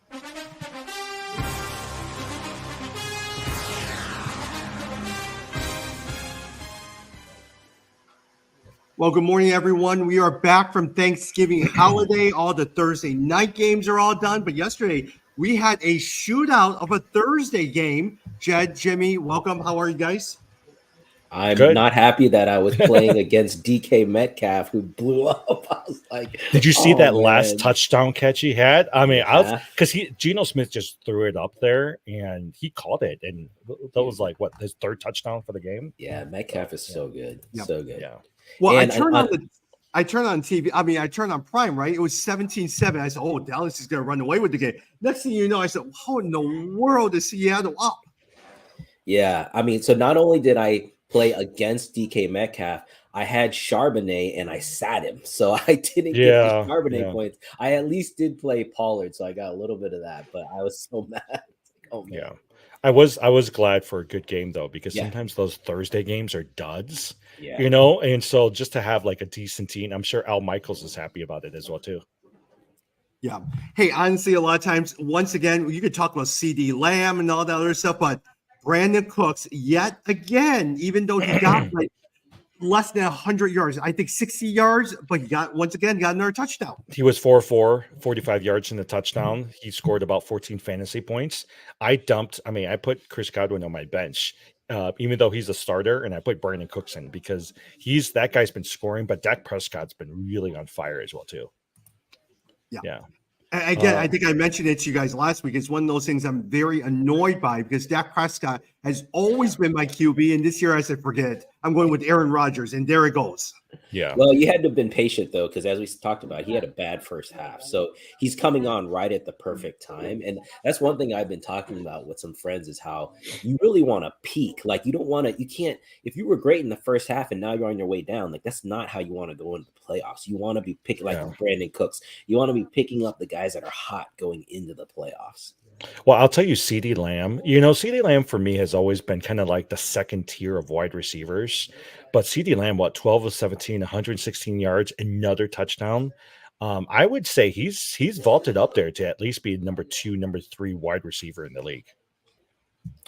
Well, good morning, everyone. We are back from Thanksgiving holiday. All the Thursday night games are all done. But yesterday, we had a shootout of a Thursday game. Jed, Jimmy, welcome. How are you guys? I'm Good. not happy that I was playing against DK Metcalf, who blew up. I was like, Did you see that man. last touchdown catch he had? I mean, Yeah. because Geno Smith just threw it up there and he caught it, and that was like what, his third touchdown for the game. Yeah, Metcalf is so good, so good. Yeah. Well, And I turned on TV. I mean, I turned on Prime, right? It was 17-7. I said, oh, Dallas is going to run away with the game. Next thing you know, I said, how in the world is Seattle up? Yeah, I mean, so not only did I play against DK Metcalf, I had Charbonnet and I sat him, so I didn't get the Charbonnet points. I at least did play Pollard, so I got a little bit of that, but I was so mad. Oh man. Yeah. I was glad for a good game though, because sometimes those Thursday games are duds, you know, and so just to have like a decent team, I'm sure Al Michaels is happy about it as well too. Yeah. Hey, honestly, a lot of times, once again, you could talk about CeeDee Lamb and all that other stuff, but Brandon Cooks, yet again, even though he got like less than 100 yards, I think 60 yards, but he got another touchdown. He was 4-4, 45 yards in the touchdown. He scored about 14 fantasy points. I put Chris Godwin on my bench, even though he's a starter, and I put Brandon Cooks in because that guy's been scoring, but Dak Prescott's been really on fire as well too. Yeah. Again, I think I mentioned it to you guys last week. It's one of those things I'm very annoyed by because Dak Prescott has always been my QB. And this year, I said, forget it. I'm going with Aaron Rodgers. And there it goes. Yeah. Well, you had to have been patient, though, because as we talked about, he had a bad first half. So he's coming on right at the perfect time. And that's one thing I've been talking about with some friends is how you really want to peak. Like, you can't, if you were great in the first half and now you're on your way down, like, that's not how you want to go into the playoffs. You want to be picking, like Brandon Cooks. You want to be picking up the guys that are hot going into the playoffs. Well, I'll tell you, CeeDee Lamb. You know, CeeDee Lamb for me has always been kind of like the second tier of wide receivers. But CeeDee Lamb, 12 of 17, 116 yards, another touchdown. I would say he's vaulted up there to at least be number 2, number 3 wide receiver in the league.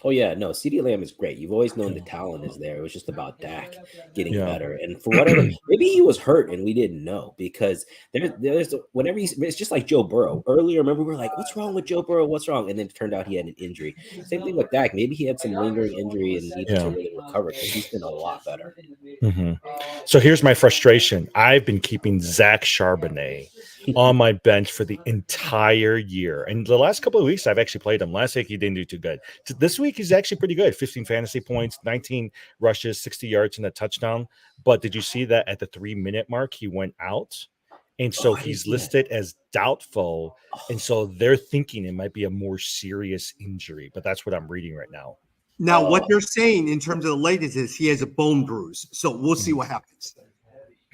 Oh, yeah. No, CeeDee Lamb is great. You've always known the talent is there. It was just about Dak getting better. And for whatever, maybe he was hurt and we didn't know because there's whenever it's just like Joe Burrow. Earlier, remember, we were like, what's wrong with Joe Burrow? What's wrong? And then it turned out he had an injury. Same thing with Dak. Maybe he had some lingering injury and needed to really recover because he's been a lot better. Mm-hmm. So here's my frustration. I've been keeping Zach Charbonnet on my bench for the entire year. And the last couple of weeks, I've actually played him. Last week, he didn't do too good. This week, he's actually pretty good. 15 fantasy points, 19 rushes, 60 yards, and a touchdown. But did you see that at the 3-minute mark, he went out? And so he's listed as doubtful. And so they're thinking it might be a more serious injury. But that's what I'm reading right now. Now, what they're saying in terms of the latest is he has a bone bruise. So we'll see what happens.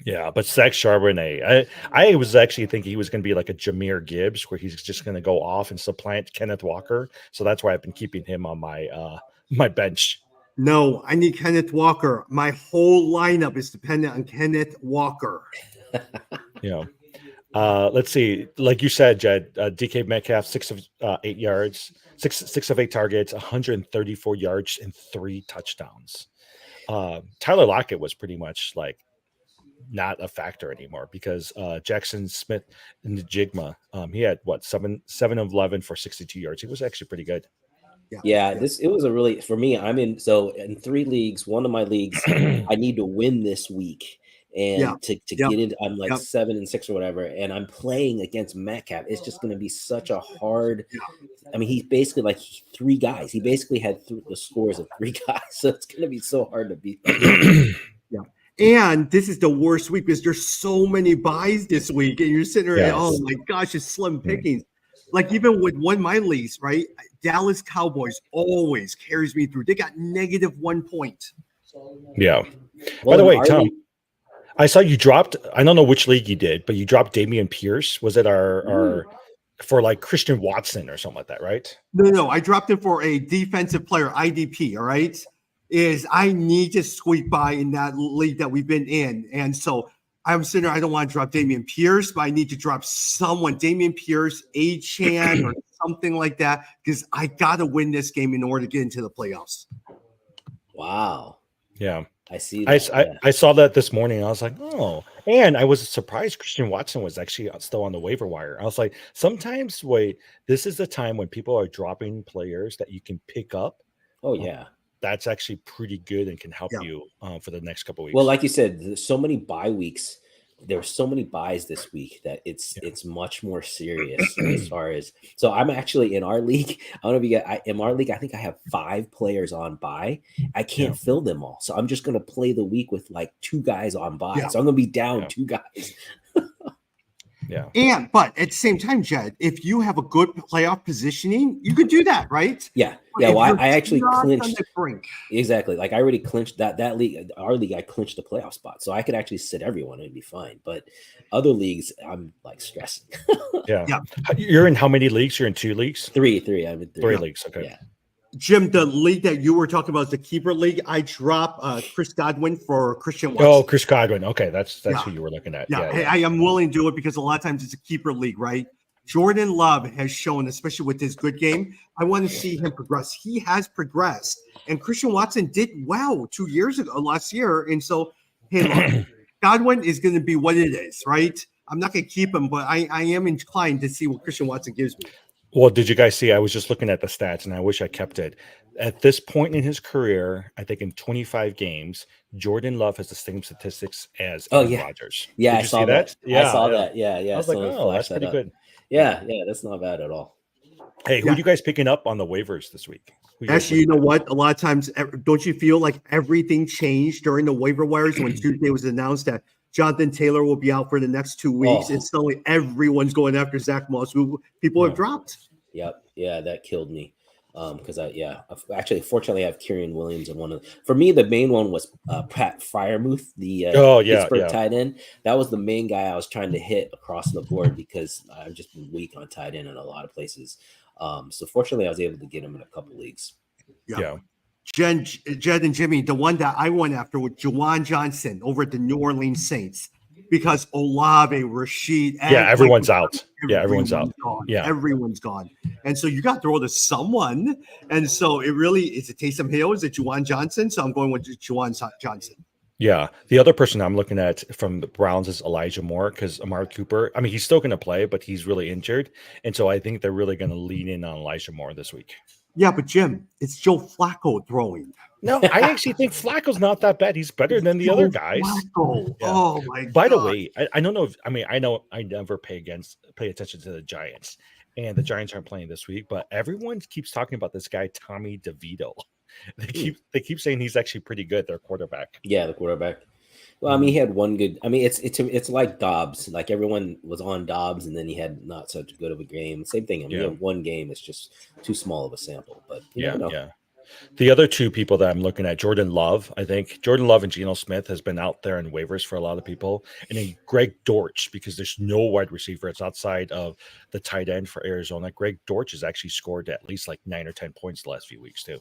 Yeah, but Zach Charbonnet, I was actually thinking he was going to be like a Jahmyr Gibbs, where he's just going to go off and supplant Kenneth Walker. So that's why I've been keeping him on my my bench. No, I need Kenneth Walker. My whole lineup is dependent on Kenneth Walker. Yeah. Let's see. Like you said, Jed, DK Metcalf, 6 of 8 yards, 6 of 8 targets, 134 yards, and 3 touchdowns. Tyler Lockett was pretty much like not a factor anymore because Jackson Smith and the Jigma, he had 7 of 11 for 62 yards. He was actually pretty good. Yeah, it was a really, for me, I'm in 3 leagues. One of my leagues, I need to win this week. And to get into, I'm like 7-6 or whatever, and I'm playing against Metcalf. It's just going to be such a hard. I mean, he's basically like 3 guys. He basically had the scores of 3 guys, so it's going to be so hard to beat. And this is the worst week because there's so many buys this week, and you're sitting there, oh my gosh, it's slim pickings. Like even with one of my leagues, right? Dallas Cowboys always carries me through. They got -1 point. Yeah. By the way, Tom, I saw you dropped. I don't know which league you did, but you dropped Dameon Pierce. Was it our for like Christian Watson or something like that, right? No. I dropped it for a defensive player, IDP. All right. I need to squeak by in that league that we've been in. And so I'm sitting there, I don't want to drop Dameon Pierce, but I need to drop someone, Dameon Pierce, Achane, or something like that, because I got to win this game in order to get into the playoffs. Wow. Yeah. I see I, that. I, I saw that this morning. I was like, oh, and I was surprised Christian Watson was actually still on the waiver wire. I was like, sometimes this is the time when people are dropping players that you can pick up. Oh yeah. That's actually pretty good and can help Yeah. you for the next couple of weeks. Well, like you said, there's so many bye weeks. There's so many buys this week that it's much more serious as far as. So I'm actually in our league. I don't know if you get in our league. I think I have 5 players on buy. I can't fill them all, so I'm just gonna play the week with like 2 guys on buy. Yeah. So I'm gonna be down Yeah. 2 guys. yeah. But at the same time, Jed, if you have a good playoff positioning, you could do that, right? Yeah. But Yeah. if Well, you're I actually just on clinched. the brink. Exactly. Like I already clinched that league, our league, I clinched the playoff spot. So I could actually sit everyone and it'd be fine. But other leagues, I'm like stressing. Yeah. Yeah. You're in how many leagues? You're in 2 leagues? 3. I'm in 3. 3 leagues. Okay. Yeah. Jim, the league that you were talking about, the keeper league, I dropped Chris Godwin for Christian Watson. Oh, Chris Godwin. Okay. That's Yeah. who you were looking at. Yeah, I am willing to do it because a lot of times it's a keeper league, right? Jordan Love has shown, especially with his good game, I want to see him progress. He has progressed, and Christian Watson did well 2 years ago, last year, and so hey, Godwin is going to be what it is, right? I'm not going to keep him, but I am inclined to see what Christian Watson gives me. Well, did you guys see? I was just looking at the stats, and I wish I kept it. At this point in his career, I think in 25 games, Jordan Love has the same statistics as Aaron Rodgers. Yeah, Did I you saw see that. Yeah, I saw that. Yeah. I was like, oh, that's pretty good. Yeah, that's not bad at all. Hey, who are you guys picking up on the waivers this week? Actually, you know what? A lot of times, don't you feel like everything changed during the waiver wires when Tuesday was announced that Jonathan Taylor will be out for the next 2 weeks? And suddenly everyone's going after Zach Moss, who people have dropped. Yep. Yeah, that killed me. Because fortunately, I have Kyren Williams and for me, the main one was Pat Fryermuth, the Pittsburgh tight end. That was the main guy I was trying to hit across the board because I've just been weak on tight end in a lot of places. So fortunately, I was able to get him in a couple leagues. Yeah. Jed and Jimmy, the one that I went after was Juwan Johnson over at the New Orleans Saints because Olave, Rashid, everyone's out. Everyone's out. Gone. Yeah, everyone's gone. And so you got to throw to someone. And so it really is it Taysom Hill? Is it Juwan Johnson? So I'm going with Juwan Johnson. Yeah. The other person I'm looking at from the Browns is Elijah Moore because Amari Cooper, I mean, he's still going to play, but he's really injured. And so I think they're really going to lean in on Elijah Moore this week. Yeah, but Jim, it's Joe Flacco throwing. No, I actually think Flacco's not that bad. He's better than the other guys. Flacco. Yeah. Oh my God. By the way, I don't know if I know I never pay attention to the Giants, and the Giants aren't playing this week, but everyone keeps talking about this guy, Tommy DeVito. They keep saying he's actually pretty good, their quarterback. Yeah, the quarterback. Well, I mean, he had one good. I mean, it's like Dobbs. Like everyone was on Dobbs, and then he had not such good of a game. Same thing. I mean, he had one game. It's just too small of a sample. But yeah. The other two people that I'm looking at, Jordan Love. I think Jordan Love and Geno Smith has been out there in waivers for a lot of people, and then Greg Dortch because there's no wide receiver. It's outside of the tight end for Arizona. Greg Dortch has actually scored at least like 9 or 10 points the last few weeks too.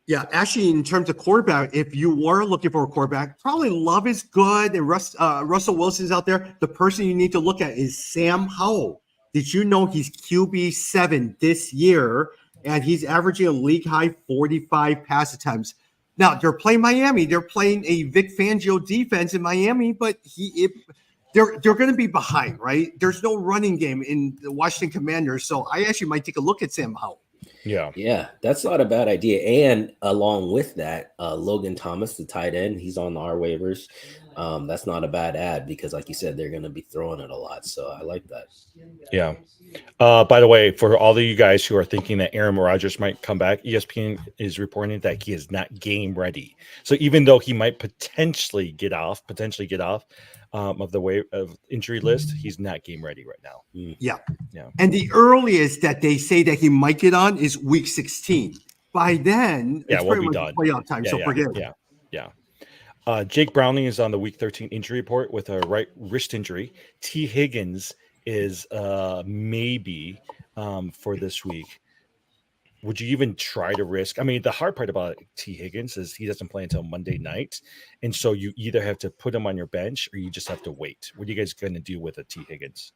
Yeah, actually, in terms of quarterback, if you were looking for a quarterback, probably Love is good and Russell Wilson's out there. The person you need to look at is Sam Howell. Did you know he's QB7 this year, and he's averaging a league high 45 pass attempts? Now they're playing Miami. They're playing a Vic Fangio defense in Miami, but they're going to be behind, right? There's no running game in the Washington Commanders, so I actually might take a look at Sam Howell. Yeah, that's not a bad idea. And along with that, Logan Thomas, the tight end, he's on our waivers. That's not a bad ad because, like you said, they're going to be throwing it a lot. So I like that. Yeah. By the way, for all of you guys who are thinking that Aaron Rodgers might come back, ESPN is reporting that he is not game ready. So even though he might potentially get off of the wave of injury list, he's not game ready right now. Yeah. And the earliest that they say that he might get on is week 16. By then, it's we'll pretty be much done. playoff time. So forget it. Yeah. Jake Browning is on the week 13 injury report with a right wrist injury. T. Higgins is maybe for this week. Would you even try to risk? I mean, the hard part about T. Higgins is he doesn't play until Monday night. And so you either have to put him on your bench or you just have to wait. What are you guys going to do with a T. Higgins?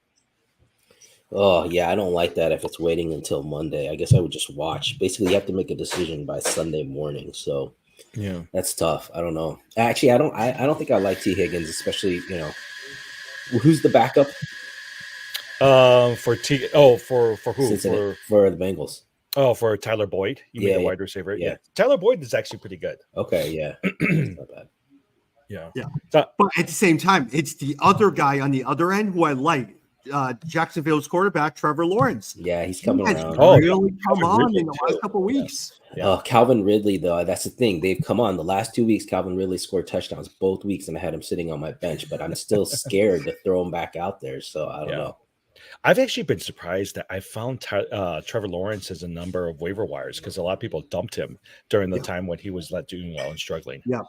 Oh yeah, I don't like that if it's waiting until Monday. I guess I would just watch. Basically, you have to make a decision by Sunday morning. So Yeah. that's tough. I don't know. Actually, I don't think I like T. Higgins, especially who's the backup For who? Cincinnati for the Bengals. For Tyler Boyd. You mean Yeah, the yeah, wide receiver? yeah. Tyler Boyd is actually pretty good. Okay, yeah, that's not bad. Yeah. Yeah. So, But at the same time, it's the other guy on the other end who I like. Jacksonville's quarterback, Trevor Lawrence. Yeah, he's He coming has around. really come Calvin on Ridley in the too. last couple of weeks. Yeah. Calvin Ridley, though, that's the thing. They've come on the last 2 weeks. Calvin Ridley scored touchdowns both weeks, and I had him sitting on my bench. But I'm still scared to throw him back out there. So I don't know. I've actually been surprised that I found Trevor Lawrence as a number of waiver wires because a lot of people dumped him during the time when he was not doing well and struggling. Yeah.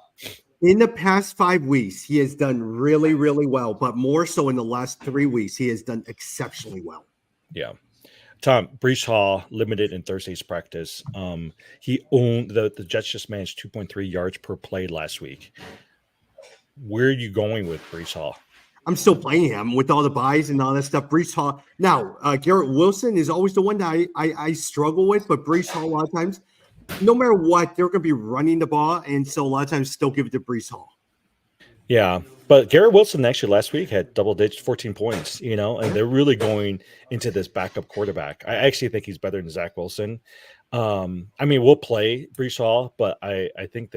In the past 5 weeks, he has done really, really well, but more so in the last 3 weeks, he has done exceptionally well. Yeah. Tom, Brees Hall limited in Thursday's practice. He owned the Jets just managed 2.3 yards per play last week. Where are you going with Brees Hall? I'm still playing him with all the buys and all that stuff. Brees Hall. Now, Garrett Wilson is always the one that I struggle with, but Brees Hall, a lot of times, no matter what, they're going to be running the ball. And so a lot of times still give it to Brees Hall. Yeah. But Garrett Wilson actually last week had double digits, 14 points, and they're really going into this backup quarterback. I actually think he's better than Zach Wilson. We'll play Brees Hall, but I think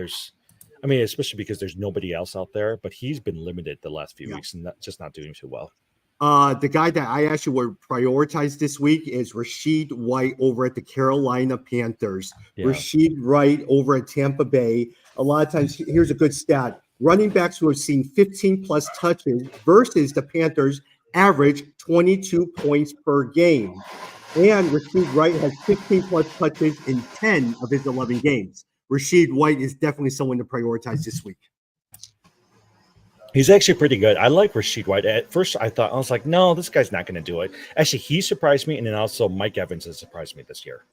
especially because there's nobody else out there, but he's been limited the last few weeks and not doing too well. The guy that I actually would prioritize this week is Rachaad White over at the Carolina Panthers. Yeah. Rachaad White over at Tampa Bay. A lot of times, here's a good stat. Running backs who have seen 15-plus touches versus the Panthers average 22 points per game. And Rachaad White has 15-plus touches in 10 of his 11 games. Rachaad White is definitely someone to prioritize this week. He's actually pretty good. I like Rachaad White. At first, I was like, no, this guy's not going to do it. Actually, he surprised me, and then also Mike Evans has surprised me this year.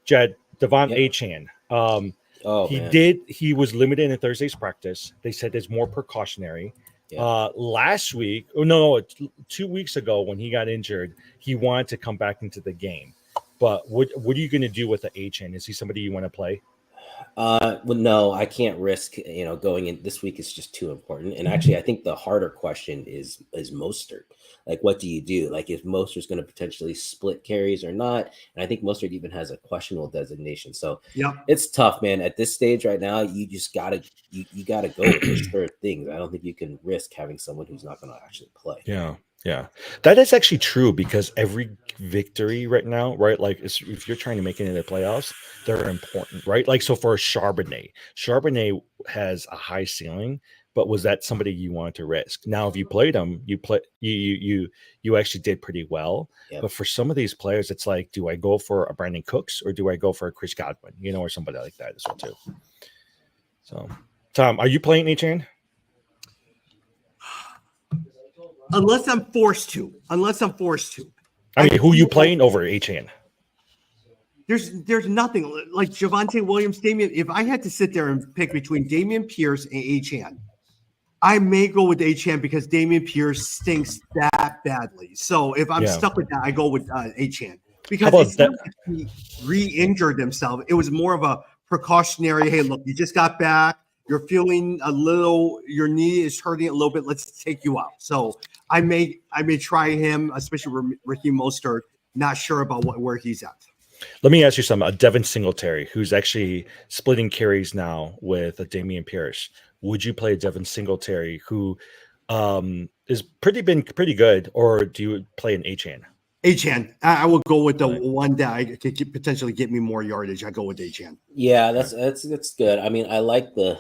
Jed, Devon Achane. He was limited in Thursday's practice. They said it's more precautionary. Yeah. Last week, 2 weeks ago when he got injured, he wanted to come back into the game. But what are you going to do with the Achane? Is he somebody you want to play? Well, no, I can't risk, going in this week is just too important. And actually, I think the harder question is Mostert. Like, what do you do? Like, if Mostert's going to potentially split carries or not? And I think Mostert even has a questionable designation. So it's tough, man. At this stage right now, you just gotta go with certain things. I don't think you can risk having someone who's not going to actually play. Yeah. Yeah, that is actually true because every victory right now, right? Like if you're trying to make it into the playoffs, they're important, right? Like, so for Charbonnet has a high ceiling, but was that somebody you wanted to risk? Now, if you played him, you actually did pretty well. Yep. But for some of these players, it's like, do I go for a Brandon Cooks or do I go for a Chris Godwin, or somebody like that as well too? So, Tom, are you playing Achane? Unless I'm forced to. I mean, who you playing over Achane? There's nothing like Javonte Williams, Damian. If I had to sit there and pick between Dameon Pierce and Achane, I may go with Achane because Dameon Pierce stinks that badly. So if I'm stuck with that, I go with Achane because he re-injured himself. It was more of a precautionary. Hey, look, you just got back. You're feeling your knee is hurting a little bit. Let's take you out. So I may try him, especially Raheem Mostert. Not sure about where he's at. Let me ask you something. Devin Singletary, who's actually splitting carries now with Dameon Pierce. Would you play Devin Singletary, who is been pretty good, or do you play an Achane? Achane. I will go with the one that could potentially get me more yardage. I go with Achane. Yeah, that's good. I mean, I like the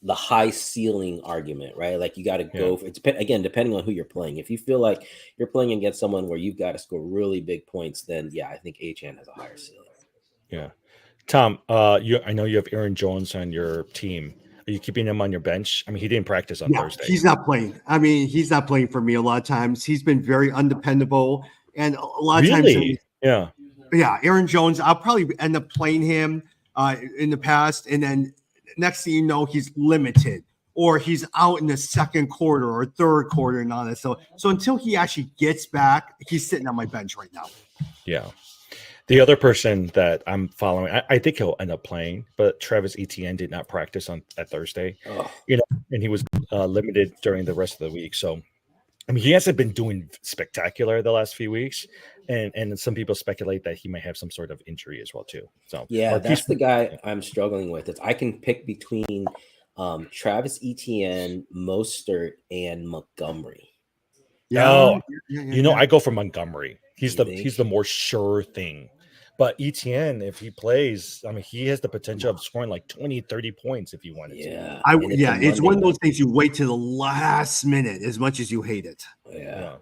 high ceiling argument, right? Like you got to go for, depending on who you're playing. If you feel like you're playing against someone where you've got to score really big points, then I think Achane has a higher ceiling. Yeah, Tom, I know you have Aaron Jones on your team. Are you keeping him on your bench? I mean, he didn't practice on Thursday. He's not playing. I mean, he's not playing for me a lot of times. He's been very undependable. And a lot of times, Aaron Jones, I'll probably end up playing him in the past. And then next thing you know, he's limited. or he's out in the second quarter or third quarter and all that. So until he actually gets back, he's sitting on my bench right now. Yeah. The other person that I'm following, I think he'll end up playing, but Travis Etienne did not practice at Thursday, and he was limited during the rest of the week. So, I mean, he hasn't been doing spectacular the last few weeks, and some people speculate that he might have some sort of injury as well too. So, yeah, that's the guy I'm struggling with. I can pick between Travis Etienne, Mostert, and Montgomery. Yeah, I go for Montgomery. He's the more sure thing. But Etienne, if he plays, I mean, he has the potential of scoring like 20, 30 points if he wanted to. It's one of those things you wait to the last minute as much as you hate it. Yeah.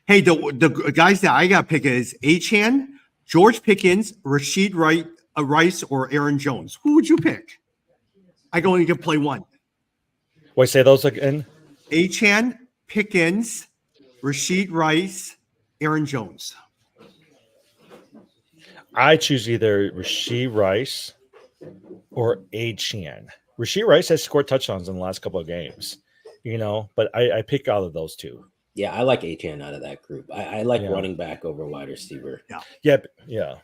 Hey, the guys that I got picked is Achane, George Pickens, Rashid Rice, or Aaron Jones. Who would you pick? I only can play one. Wait, say those again. Achane, Pickens, Rashid Rice, Aaron Jones. I choose either Rashid Rice or Achane. Rashid Rice has scored touchdowns in the last couple of games, but I pick out of those two. Yeah, I like Achane out of that group. I like running back over wide receiver. Yeah.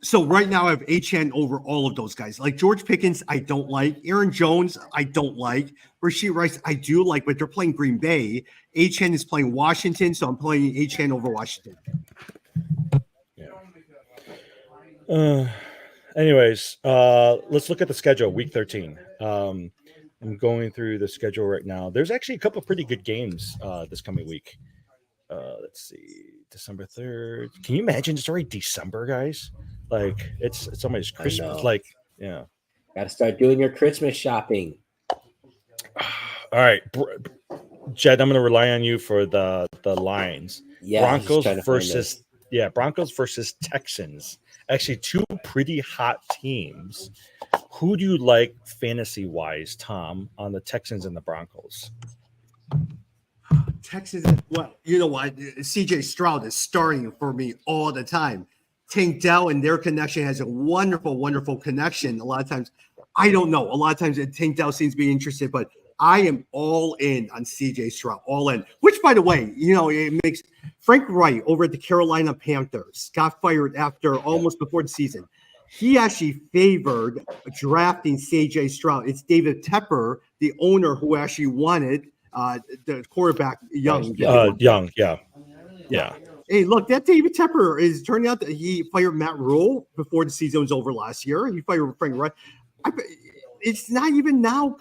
So right now I have Achane over all of those guys. Like George Pickens, I don't like. Aaron Jones, I don't like. Rashid Rice, I do like, but they're playing Green Bay. Achane is playing Washington, so I'm playing Achane over Washington. Anyways, let's look at the schedule. Week 13. I'm going through the schedule right now. There's actually a couple of pretty good games this coming week. Let's see, December 3rd. Can you imagine it's already December, guys? Like it's almost Christmas. Like, yeah. Got to start doing your Christmas shopping. All right, Jed, I'm going to rely on you for the lines. Yeah, Broncos versus Texans. Actually, two pretty hot teams. Who do you like fantasy-wise, Tom, on the Texans and the Broncos? Texans, well, you know what? CJ Stroud is starting for me all the time. Tank Dell and their connection has a wonderful, wonderful connection. A lot of times, I don't know. A lot of times, Tank Dell seems to be interested, but I am all in on CJ Stroud, all in. Which, by the way, it makes Frank Wright over at the Carolina Panthers got fired after almost before the season. He actually favored drafting CJ Stroud. It's David Tepper, the owner, who actually wanted the quarterback Young. Yeah. Hey, look, that David Tepper is turning out that he fired Matt Rule before the season was over last year. He fired Frank Wright. It's not even now.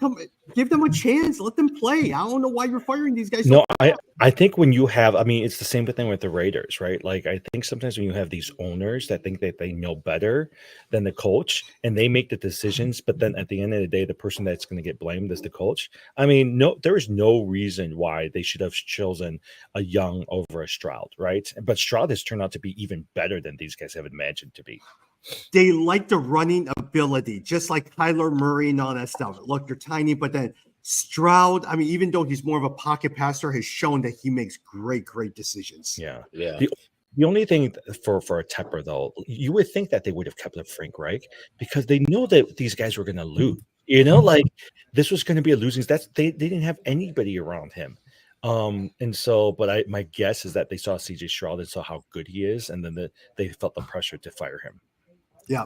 Give them a chance. Let them play. I don't know why you're firing these guys. No, I think when you have, it's the same thing with the Raiders, right? Like, I think sometimes when you have these owners that think that they know better than the coach and they make the decisions, but then at the end of the day, the person that's going to get blamed is the coach. There is no reason why they should have chosen a Young over a Stroud, right? But Stroud has turned out to be even better than these guys have imagined to be. They like the running ability, just like Kyler Murray and all that stuff. Look, they're tiny, but then Stroud, even though he's more of a pocket passer, has shown that he makes great decisions. Yeah. The only thing for a Tepper, though, you would think that they would have kept up Frank Reich because they know that these guys were going to lose. Like this was going to be a losing. They didn't have anybody around him. My guess is that they saw CJ Stroud and saw how good he is, and then they felt the pressure to fire him. Yeah.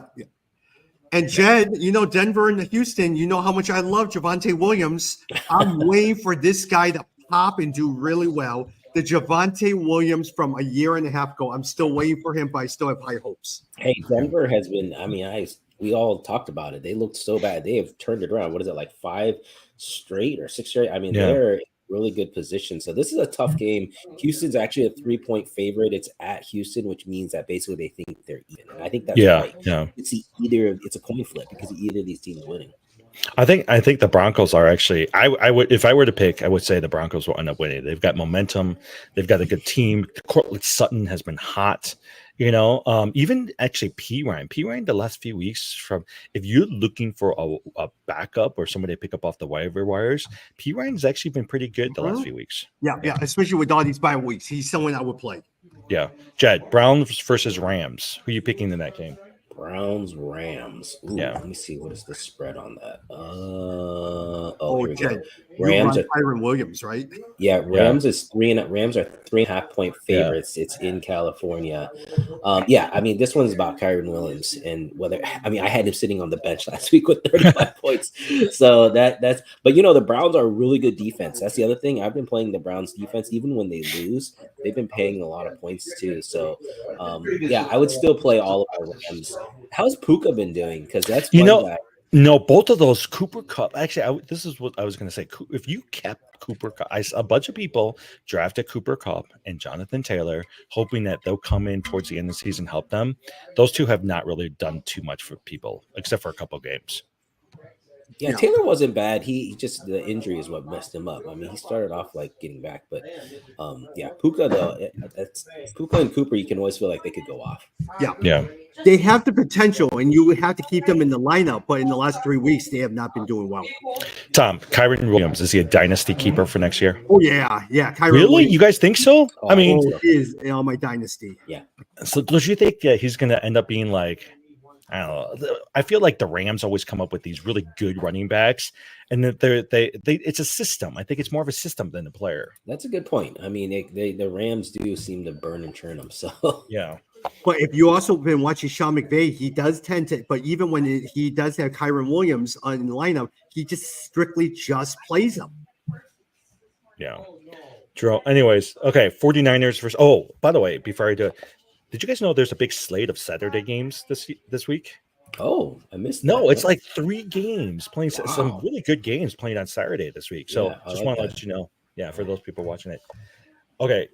And Jed, Denver and Houston, how much I love Javonte Williams. I'm waiting for this guy to pop and do really well. The Javonte Williams from a year and a half ago, I'm still waiting for him, but I still have high hopes. Hey, Denver has been, we all talked about it. They looked so bad. They have turned it around. What is it, like 5 straight or 6 straight? They're really good position. So this is a tough game. Houston's actually a 3-point favorite. It's at Houston, which means that basically they think they're even. And I think that's right. Yeah. It's a coin flip because either of these teams winning. I think the Broncos are actually. I would, if I were to pick, I would say the Broncos will end up winning. They've got momentum. They've got a good team. Cortland Sutton has been hot. Even actually P. Ryan, the last few weeks if you're looking for a backup or somebody to pick up off the waiver wires, P. Ryan's actually been pretty good the last few weeks. Yeah, especially with all these bye weeks. He's someone I would play. Yeah. Jed, Browns versus Rams. Who are you picking in that game? Browns Rams. Ooh, Yeah. let me see what is the spread on that. Here we go. Jed, you Rams run are Kyron Williams, right? Rams are 3.5-point Yeah. favorites. It's in California. I mean, this one's about Kyron Williams and I had him sitting on the bench last week with 35 points. So that's but the Browns are a really good defense. That's the other thing. I've been playing the Browns defense even when they lose. They've been paying a lot of points too. So I would still play all of our Rams. How's Puka been doing? Because that's one guy. No, both of those Cooper Cup. Actually, this is what I was going to say. If you kept Cooper Cup, a bunch of people drafted Cooper Cup and Jonathan Taylor, hoping that they'll come in towards the end of the season, help them. Those two have not really done too much for people, except for a couple games. Yeah, Taylor wasn't bad. He just the injury is what messed him up. I mean, he started off like getting back, but Puka though, Puka and Cooper, you can always feel like they could go off. Yeah. They have the potential, and you have to keep them in the lineup. But in the last 3 weeks, they have not been doing well. Tom, Kyron Williams, is he a dynasty keeper for next year? Oh yeah. Kyron Really? Williams. You guys think so? I mean, he is on my dynasty. Yeah. So don't you think he's going to end up being like? I don't know. I feel like the Rams always come up with these really good running backs, and that they it's a system. I think it's more of a system than a player. That's a good point. I mean, the Rams do seem to burn and churn them. So yeah. But if you also been watching Sean McVay, he does tend to. But even when he does have Kyron Williams in the lineup, he just strictly just plays them. Yeah. True. Anyways, okay. 49ers versus. Oh, by the way, before I do it. Did you guys know there's a big slate of Saturday games this week? Oh, I missed that. No, it's like 3 games playing some really good games playing on Saturday this week. So just want to let you know. Yeah, for those people watching it. Okay,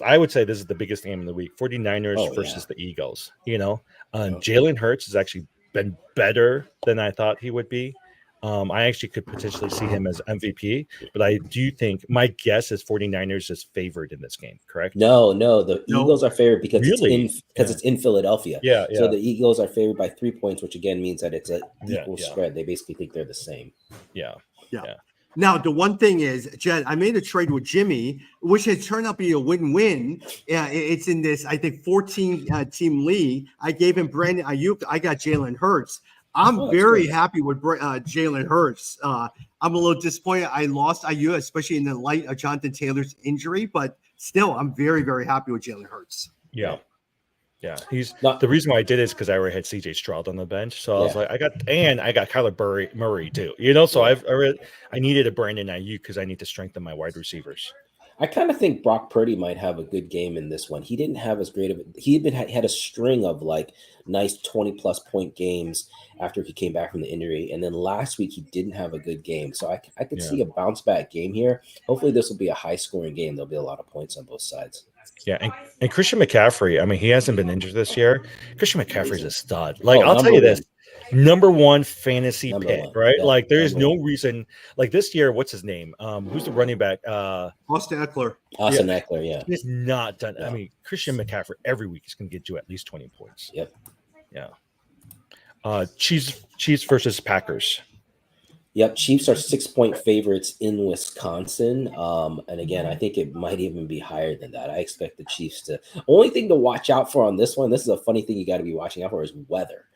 I would say this is the biggest game of the week. 49ers versus the Eagles. Jalen Hurts has actually been better than I thought he would be. I actually could potentially see him as MVP, but I do think my guess is 49ers is favored in this game, correct? No, the Eagles are favored because it's in Philadelphia. Yeah. So the Eagles are favored by 3 points, which again means that it's an equal spread. They basically think they're the same. Yeah. Now, the one thing is, Jed, I made a trade with Jimmy, which has turned out to be a win-win. It's in this, I think, 14-team league. I gave him Brandon Ayuk. I got Jalen Hurts. I'm very happy with Jalen Hurts. I'm a little disappointed I lost Ayuk, especially in the light of Jonathan Taylor's injury, but still, I'm very, very happy with Jalen Hurts. Yeah. He's the reason why I did it is because I already had CJ Stroud on the bench, so I was like, I got Kyler Murray too. So I needed a Brandon Ayuk because I need to strengthen my wide receivers. I kind of think Brock Purdy might have a good game in this one. He didn't have as great of he had a string of like nice 20+ point games after he came back from the injury, and then last week he didn't have a good game. So I could see a bounce back game here. Hopefully this will be a high scoring game. There'll be a lot of points on both sides. Yeah, and Christian McCaffrey, I mean, he hasn't been injured this year. Christian McCaffrey's a stud. Like, I'll tell you this. Number one fantasy pick, right? Yeah, like there is no reason. Like this year, what's his name? Who's the running back? Austin Eckler. Eckler, yeah. He's not done. I mean, Christian McCaffrey every week is going to get you at least 20 points. Yep. Yeah. Chiefs versus Packers. Yep, Chiefs are 6-point favorites in Wisconsin. And again, I think it might even be higher than that. I expect the Chiefs to. Only thing to watch out for on this one. This is a funny thing you got to be watching out for is weather.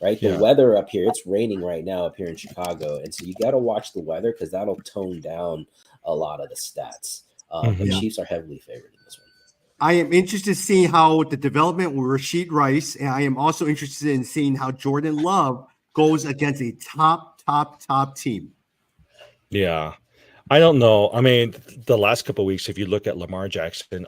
Right, the weather up here, it's raining right now up here in Chicago, and so you got to watch the weather because that'll tone down a lot of the stats. The Chiefs are heavily favored in this one. I am interested to see how the development with Rashid Rice, and I am also interested in seeing how Jordan Love goes against a top team. Yeah, I don't know. I mean, the last couple of weeks, if you look at Lamar Jackson,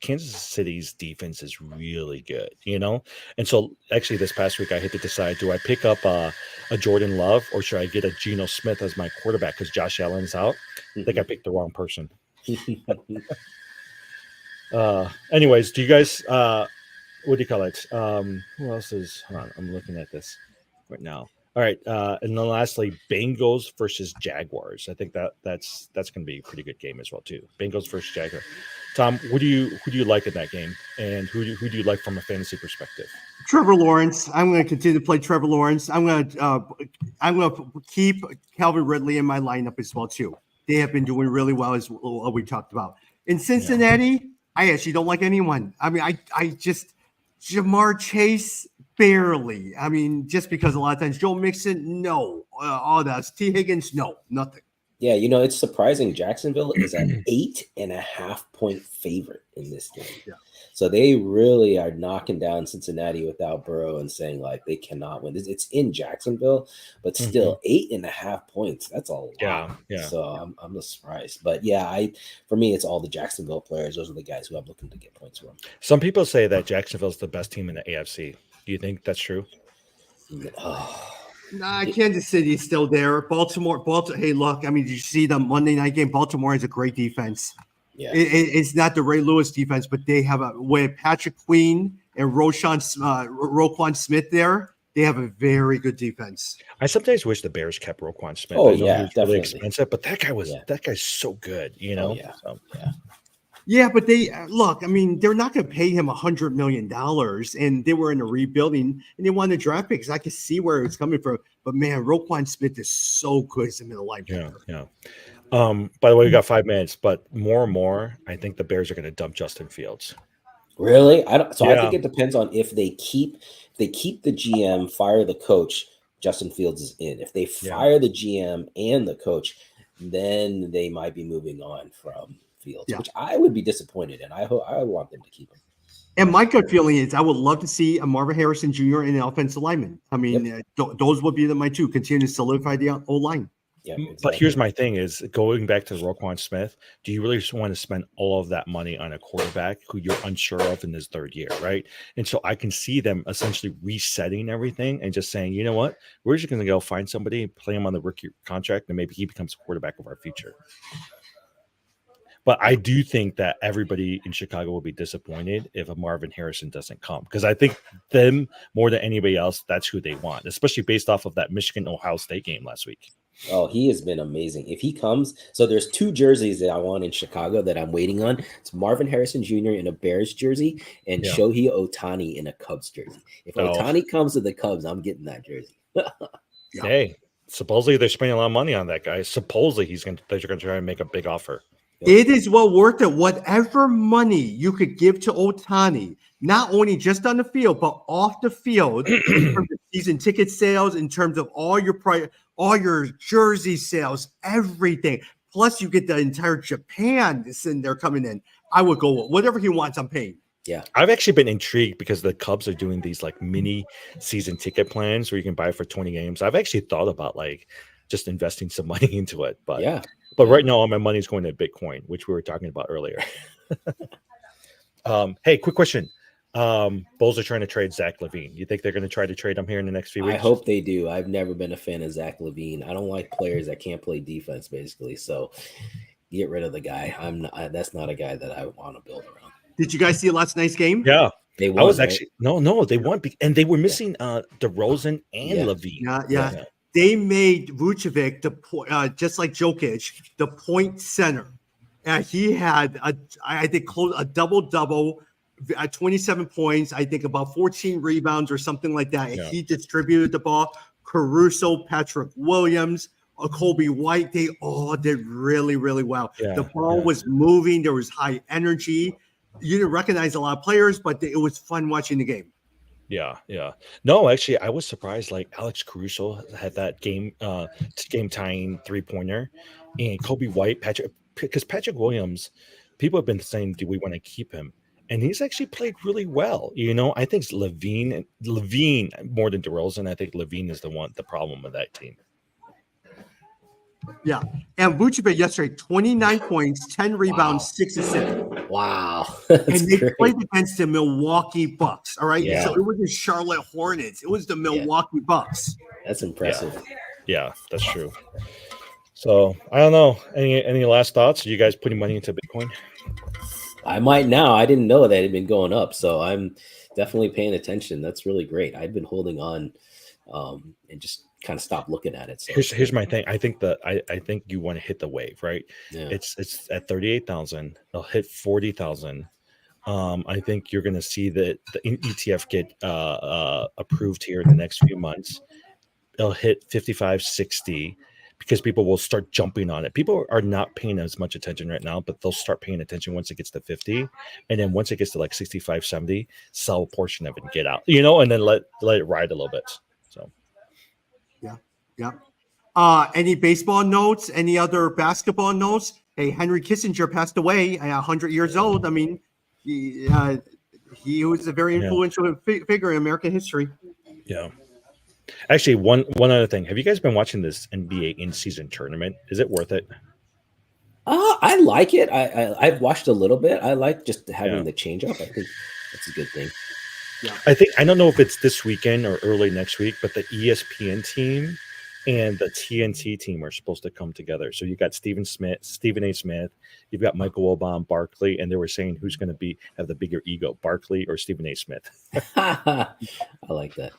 Kansas City's defense is really good, And so actually this past week I had to decide, do I pick up a Jordan Love or should I get a Geno Smith as my quarterback because Josh Allen's out? I think I picked the wrong person. Anyways, do you guys, what do you call it? Who else is, hold on, I'm looking at this right now. All right, and then lastly, Bengals versus Jaguars. I think that's going to be a pretty good game as well too. Bengals versus Jaguars. Tom, who do you like in that game, and who do you like from a fantasy perspective? Trevor Lawrence. I'm going to continue to play Trevor Lawrence. I'm going to keep Calvin Ridley in my lineup as well too. They have been doing really well as we talked about. In Cincinnati, I actually don't like anyone. I mean, I just Jamar Chase barely. I mean, just because a lot of times Joe Mixon, no. All that's T. Higgins, no, nothing. Yeah, it's surprising. Jacksonville is an 8.5-point favorite in this game. Yeah. So they really are knocking down Cincinnati without Burrow and saying like they cannot win. It's in Jacksonville, but still 8.5 points. That's a lot. Yeah. So I'm surprised. But yeah, for me, it's all the Jacksonville players. Those are the guys who I'm looking to get points from. Some people say that Jacksonville's the best team in the AFC. Do you think that's true? Nah, Kansas City is still there. Baltimore. Hey, look. I mean, did you see the Monday night game? Baltimore has a great defense. Yeah, it's not the Ray Lewis defense, but they have with Patrick Queen and Roquan Smith there. They have a very good defense. I sometimes wish the Bears kept Roquan Smith. Oh, I know yeah, he was definitely. really expensive, but that guy's so good. Yeah, but they look. I mean, they're not going to pay him $100 million, and they were in a rebuilding, and they wanted draft picks. I could see where it's coming from, but man, Roquan Smith is so good as a middle linebacker. Yeah. By the way, we got 5 minutes, but more and more, I think the Bears are going to dump Justin Fields. Really? I think it depends on if they keep the GM, fire the coach. Justin Fields is in. If they fire the GM and the coach, then they might be moving on from Fields, which I would be disappointed in. I want them to keep him. And my gut feeling is I would love to see a Marvin Harrison Jr. in the offensive lineman. I mean, those would be my two. Continue to solidify the O-line. Yeah, exactly. But here's my thing is going back to Roquan Smith, do you really just want to spend all of that money on a quarterback who you're unsure of in his third year, right? And so I can see them essentially resetting everything and just saying, you know what, we're just going to go find somebody, play him on the rookie contract, and maybe he becomes a quarterback of our future. But I do think that everybody in Chicago will be disappointed if a Marvin Harrison doesn't come, because I think them more than anybody else, that's who they want, especially based off of that Michigan-Ohio State game last week. Oh, he has been amazing. If he comes, so there's 2 jerseys that I want in Chicago that I'm waiting on. It's Marvin Harrison Jr. in a Bears jersey and Shohei Ohtani in a Cubs jersey. If Ohtani comes to the Cubs, I'm getting that jersey. Hey, supposedly they're spending a lot of money on that guy. Supposedly they're going to try and make a big offer. It is well worth it. Whatever money you could give to Ohtani, not only just on the field, but off the field, in terms of season ticket sales, in terms of all your jersey sales, everything. Plus, you get the entire Japan sitting there coming in. I would go with whatever he wants. I'm paying. Yeah, I've actually been intrigued because the Cubs are doing these like mini season ticket plans where you can buy for 20 games. I've actually thought about like just investing some money into it, but right now all my money is going to Bitcoin, which we were talking about earlier. Hey, quick question. Bulls are trying to trade Zach LaVine. You think they're going to try to trade him here in the next few weeks? I hope they do. I've never been a fan of Zach LaVine. I don't like players that can't play defense, basically. So get rid of the guy. That's not a guy that I want to build around. Did you guys see last night's game? Yeah. They won, I was right? actually no, they won, and they were missing DeRozan and LaVine. Yeah. They made Vucevic just like Jokic, the point center, and he had I think a double at 27 points. I think about 14 rebounds or something like that. And he distributed the ball. Caruso, Patrick Williams, Kobe White, they all did really, really well. The ball was moving. There was high energy. You didn't recognize a lot of players, but it was fun watching the game. Yeah. No, actually, I was surprised. Like Alex Caruso had that game tying 3-pointer, and Kobe White, because Patrick Williams, people have been saying, do we want to keep him? And he's actually played really well. I think it's LaVine more than DeRozan. I think LaVine is the problem with that team. Yeah. And Vucevic yesterday, 29 points, 10 rebounds, 6 assists. Wow. And they played against the Milwaukee Bucks. All right. Yeah. So it wasn't Charlotte Hornets. It was the Milwaukee Bucks. That's impressive. Yeah, that's true. So I don't know. Any last thoughts? Are you guys putting money into Bitcoin? I might now. I didn't know that it had been going up. So I'm definitely paying attention. That's really great. I've been holding on and just kind of stopped looking at it. So here's my thing. I think I think you want to hit the wave, right? Yeah. It's at 38,000. They'll hit 40,000. I think you're going to see the ETF get approved here in the next few months. They'll hit 55, 60. because people will start jumping on it. People are not paying as much attention right now, but they'll start paying attention once it gets to 50. And then once it gets to like 65, 70, sell a portion of it and get out, and then let it ride a little bit. So, yeah. Any baseball notes? Any other basketball notes? Hey, Henry Kissinger passed away at 100 years old. I mean, he was a very influential figure in American history. Yeah. Actually, one other thing. Have you guys been watching this NBA in-season tournament? Is it worth it? I like it. I've watched a little bit. I like just having the change up. I think that's a good thing. Yeah. I don't know if it's this weekend or early next week, but the ESPN team and the TNT team are supposed to come together. So you got Stephen A. Smith, you've got Michael Wilbon, Barkley, and they were saying who's going to have the bigger ego, Barkley or Stephen A. Smith. I like that.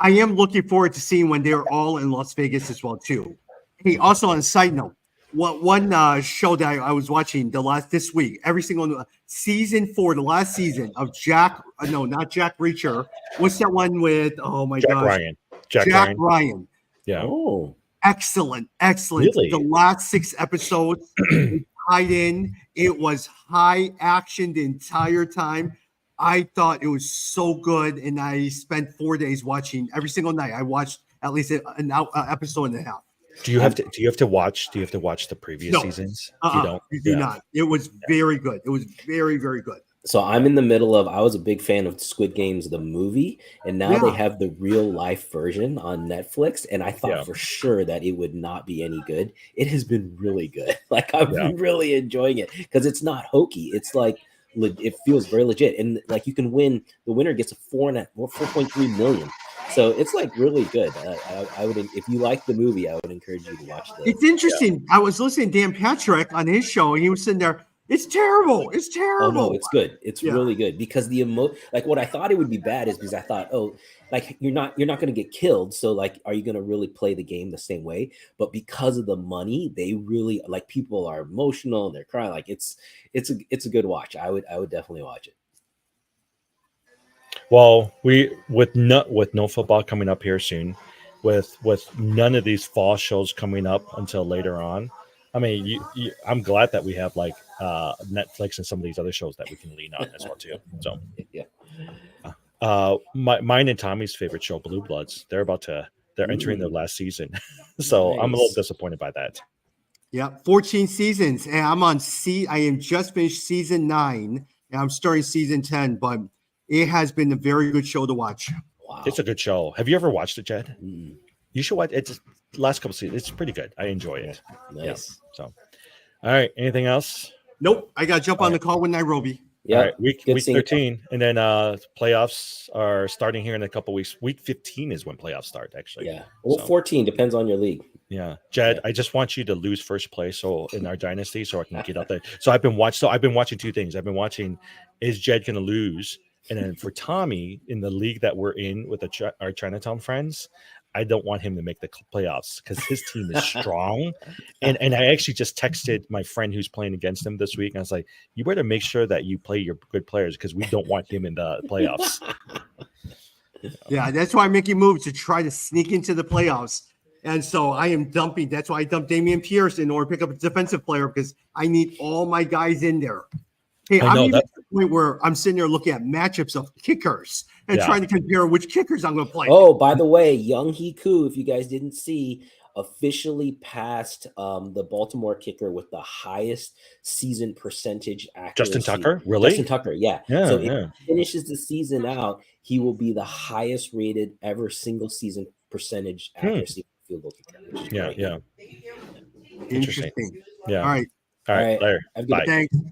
I am looking forward to seeing when they're all in Las Vegas as well too. Hey, also on a side note, one show that I was watching this week, every single season 4, the last season of Jack Reacher. What's that one with? Oh my gosh, Ryan. Jack Ryan. Yeah. Oh, excellent. Really? The last 6 episodes tied in. It was high action the entire time. I thought it was so good, and I spent 4 days watching every single night. I watched at least an episode and a half. Do you have to watch the previous seasons? You do not. It was very good. It was very, very good. So I'm in the middle of. I was a big fan of Squid Games, the movie, and now they have the real life version on Netflix. And I thought for sure that it would not be any good. It has been really good. Like I'm really enjoying it because it's not hokey. It's like it feels very legit, and like you can win. The winner gets a 4.3 million. So it's like really good. I would, if you like the movie, I would encourage you to watch this. It's interesting. I was listening to Dan Patrick on his show, and he was sitting there. It's terrible. It's terrible. Oh no, it's good. It's really good because like what I thought it would be bad is because I thought, like you're not going to get killed. So like, are you going to really play the game the same way? But because of the money, they really like people are emotional and they're crying. Like it's a good watch. I would definitely watch it. Well, with no football coming up here soon, with none of these fall shows coming up until later on. I mean, I'm glad that we have like Netflix and some of these other shows that we can lean on as well too. So mine and Tommy's favorite show, Blue Bloods, they're entering their last season, so nice. I'm a little disappointed by that. Yeah, 14 seasons, and I am just finished season 9, and I'm starting season 10, but it has been a very good show to watch. Wow, it's a good show. Have you ever watched it, Jed? Mm. You should watch it. Last couple seasons, it's pretty good. I enjoy it. Nice. Yeah. So, all right. Anything else? Nope. I got to jump on the call with Nairobi. Yeah. All right. Week 13, and then playoffs are starting here in a couple weeks. Week 15 is when playoffs start. Actually. Yeah. Well, 14 depends on your league. Yeah, Jed. I just want you to lose first place in our dynasty, so I can get up there. So I've been watching 2 things. I've been watching, is Jed going to lose? And then for Tommy in the league that we're in with our Chinatown friends, I don't want him to make the playoffs because his team is strong. And I actually just texted my friend who's playing against him this week. And I was like, you better make sure that you play your good players because we don't want him in the playoffs. Yeah, that's why I'm making moves to try to sneak into the playoffs. And so I am dumping. That's why I dumped Damian Pierce in order to pick up a defensive player because I need all my guys in there. Hey, I'm even at the point where I'm sitting there looking at matchups of kickers and trying to compare which kickers I'm going to play. Oh, by the way, Young-Hee Koo, if you guys didn't see, officially passed the Baltimore kicker with the highest season percentage accuracy. Justin Tucker? Really? Justin Tucker, yeah. So if he finishes the season out, he will be the highest rated ever single season percentage accuracy field goal kicker. Yeah. Interesting. Yeah. All right. Later. Bye. Thanks.